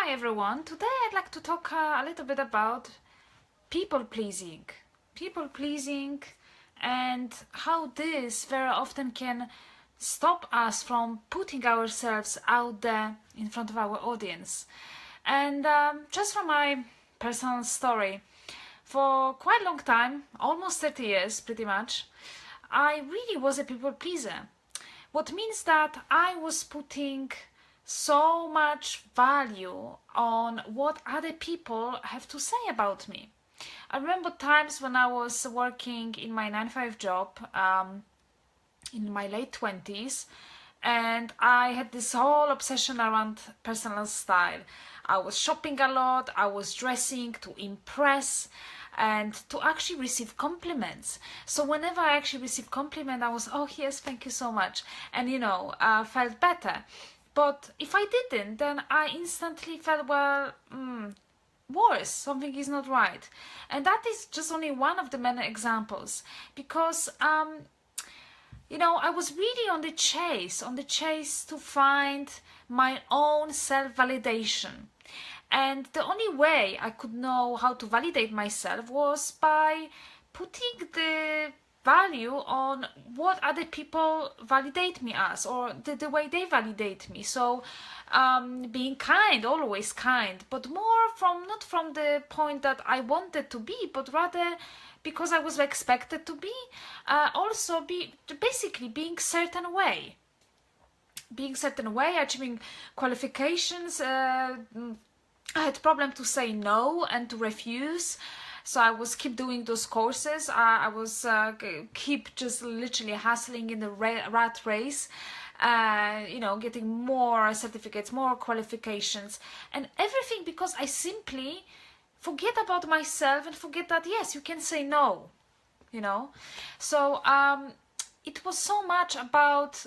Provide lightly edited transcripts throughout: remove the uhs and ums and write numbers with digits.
Hi everyone, today I'd like to talk a little bit about people pleasing. People pleasing and how this very often can stop us from putting ourselves out there in front of our audience. And just from my personal story, for quite a long time, almost 30 years pretty much, I really was a people pleaser. What means that I was putting so much value on what other people have to say about me. I remember times when I was working in my 9 to 5 job in my late 20s, and I had this whole obsession around personal style. I was shopping a lot, I was dressing to impress and to actually receive compliments. So whenever I actually received compliment, I was, oh yes, thank you so much, and felt better. But if I didn't, then I instantly felt, well, worse, something is not right. And that is just only one of the many examples, because I was really on the chase to find my own self-validation. And the only way I could know how to validate myself was by putting the value on what other people validate me as, or the way they validate me. So being kind, always kind, but more not from the point that I wanted to be, but rather because I was expected to be. Also basically being certain way, achieving qualifications. I had problem to say no and to refuse, so I was keep doing those courses. I was keep just literally hustling in the rat race, getting more certificates, more qualifications, and everything because I simply forget about myself and forget that yes, you can say no, So it was so much about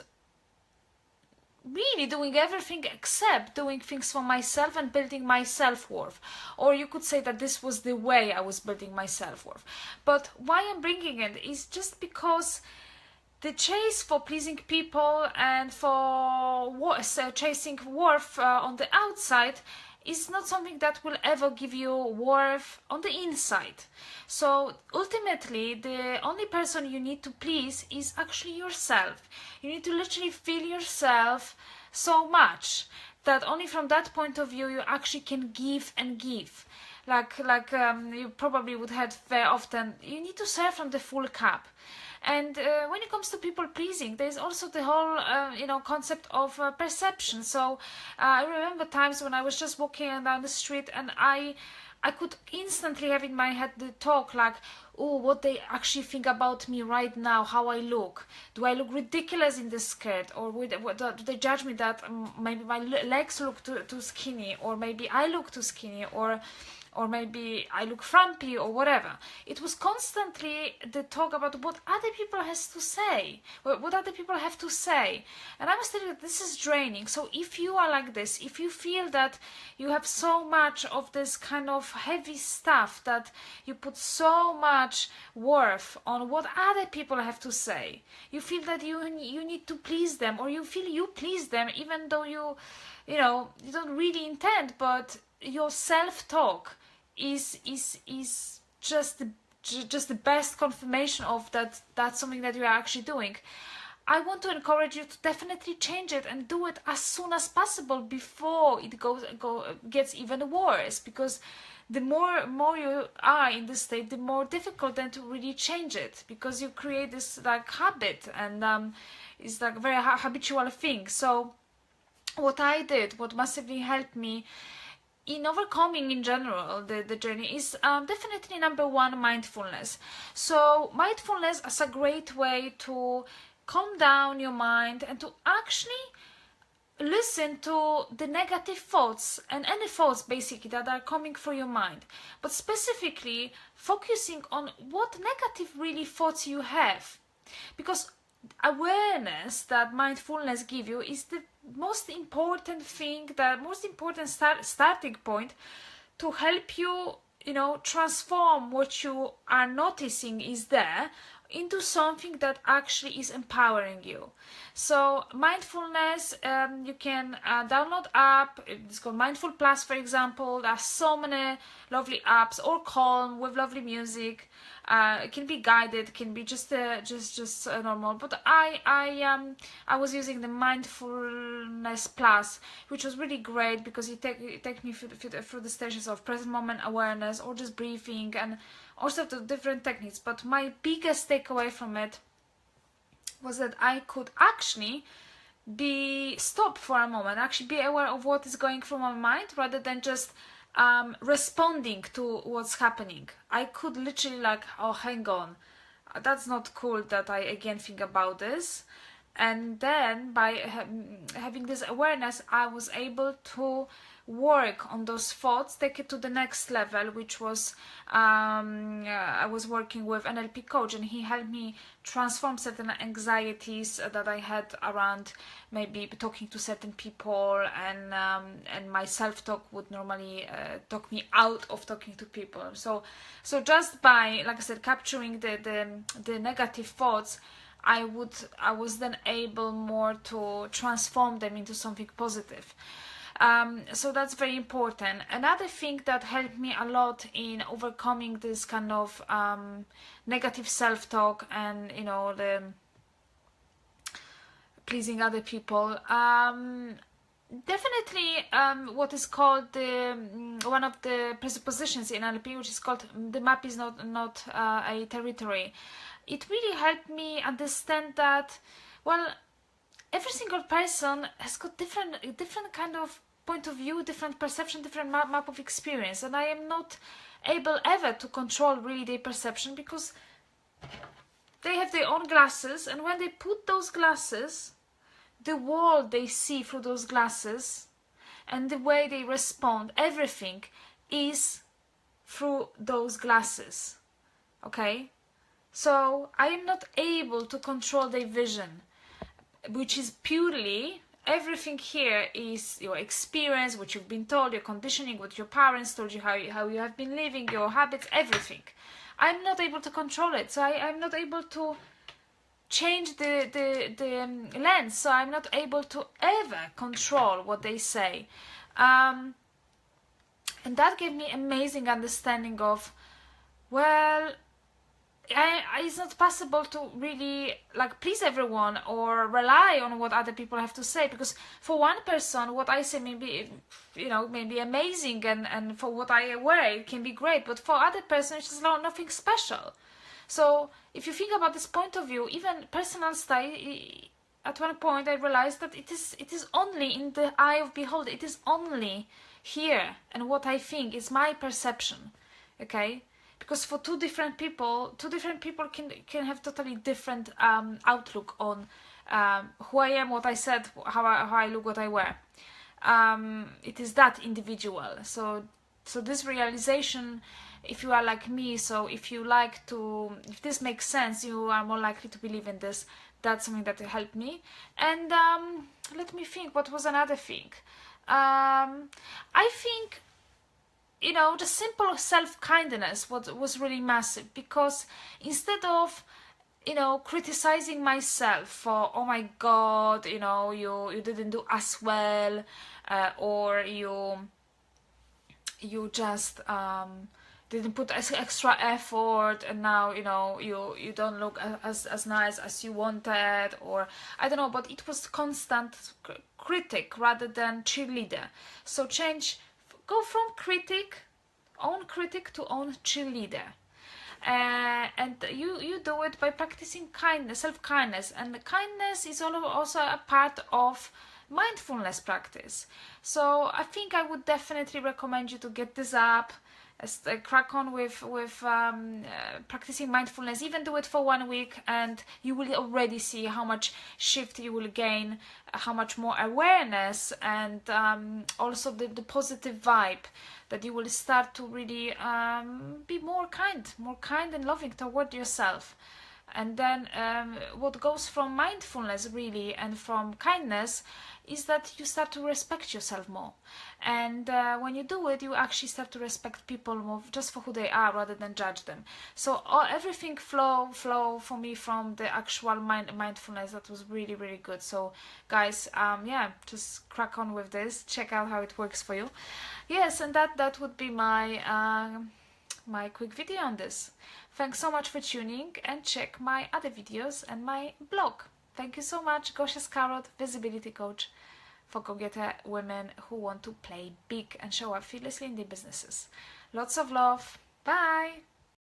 really doing everything except doing things for myself and building my self-worth. Or you could say that this was the way I was building my self-worth. But why I'm bringing it is just because the chase for pleasing people and for chasing worth on the outside is not something that will ever give you worth on the inside. So ultimately, the only person you need to please is actually yourself. You need to literally feel yourself so much that only from that point of view you actually can give and give. Like you probably would have very often, you need to serve from the full cup. And when it comes to people pleasing, there's also the whole concept of perception. So I remember times when I was just walking down the street and I could instantly have in my head the talk like, oh, what they actually think about me right now, how I look. Do I look ridiculous in the skirt? Or do they judge me that maybe my legs look too skinny, or maybe I look too skinny, or maybe I look frumpy, or whatever. It was constantly the talk about what other people has to say, what other people have to say. And I was telling you that this is draining. So if you are like this, if you feel that you have so much of this kind of heavy stuff, that you put so much worth on what other people have to say, you feel that you need to please them, or you feel you please them even though you don't really intend, but your self-talk is just the best confirmation of that that's something that you are actually doing. I want to encourage you to definitely change it and do it as soon as possible before it gets even worse, because the more you are in this state, the more difficult then to really change it, because you create this like habit, and it's like a very habitual thing. So what I did, what massively helped me in overcoming in general the journey, is definitely number one, mindfulness. So mindfulness as a great way to calm down your mind and to actually listen to the negative thoughts and any thoughts basically that are coming through your mind, but specifically focusing on what negative really thoughts you have, because awareness that mindfulness give you is the most important thing, the most important starting point to help you transform what you are noticing is there into something that actually is empowering you. So mindfulness, you can download app. It's called Mindful Plus, for example. There are so many lovely apps, or Calm with lovely music. It can be guided, it can be just normal. But I was using the Mindfulness Plus, which was really great because it take me through the stages of present moment awareness, or just breathing, and all sorts of different techniques. But my biggest takeaway from it was that I could actually stop for a moment, actually be aware of what is going through my mind, rather than just responding to what's happening. I could literally like, oh, hang on, that's not cool that I again think about this. And then by having this awareness, I was able to work on those thoughts, take it to the next level, which was I was working with an NLP coach, and he helped me transform certain anxieties that I had around maybe talking to certain people, and my self-talk would normally talk me out of talking to people. So just by, like I said, capturing the negative thoughts, I was then able more to transform them into something positive. So that's very important. Another thing that helped me a lot in overcoming this kind of negative self-talk and, you know, the pleasing other people, definitely what is called one of the presuppositions in NLP, which is called the map is not a territory. It really helped me understand that, well, every single person has got different kind of point of view, different perception, different map of experience, and I am not able ever to control really their perception, because they have their own glasses, and when they put those glasses, the world they see through those glasses and the way they respond, everything is through those glasses. Okay? So I am not able to control their vision, which is purely, everything here is your experience, what you've been told, your conditioning, what your parents told you, how you have been living, your habits, everything. I'm not able to control it, so I'm not able to change the lens, so I'm not able to ever control what they say. And that gave me amazing understanding of, well, it's not possible to really like please everyone or rely on what other people have to say, because for one person what I say may be, you know, maybe amazing, and for what I wear it can be great, but for other person it's just nothing special. So if you think about this point of view, even personal style, at one point I realized that it is only in the eye of beholder. It is only here, and what I think is my perception. Okay? Because for two different people can have totally different outlook on who I am, what I said, how I look, what I wear. It is that individual. So this realization, if you are like me, so if this makes sense, you are more likely to believe in this. That's something that helped me. And let me think, what was another thing? I think, you know, the simple self-kindness was really massive, because instead of, you know, criticizing myself for, oh my god, you know, you didn't do as well, or you just didn't put extra effort, and now, you know, you don't look as nice as you wanted, or I don't know, but it was constant critic rather than cheerleader. So go from own critic to own cheerleader. And you do it by practicing kindness, self-kindness, and kindness is also a part of mindfulness practice. So I think I would definitely recommend you to get this up, crack on with practicing mindfulness. Even do it for 1 week, and you will already see how much shift you will gain, how much more awareness, and also the positive vibe, that you will start to really be more kind and loving toward yourself. And then what goes from mindfulness really and from kindness is that you start to respect yourself more. And when you do it, you actually start to respect people more just for who they are rather than judge them. So everything flow for me from the actual mindfulness. That was really, really good. So guys, yeah, just crack on with this. Check out how it works for you. Yes, and that would be my my quick video on this. Thanks so much for tuning, and check my other videos and my blog. Thank you so much. Gosia Skarod, Visibility Coach for go-getter women who want to play big and show up fearlessly in their businesses. Lots of love. Bye.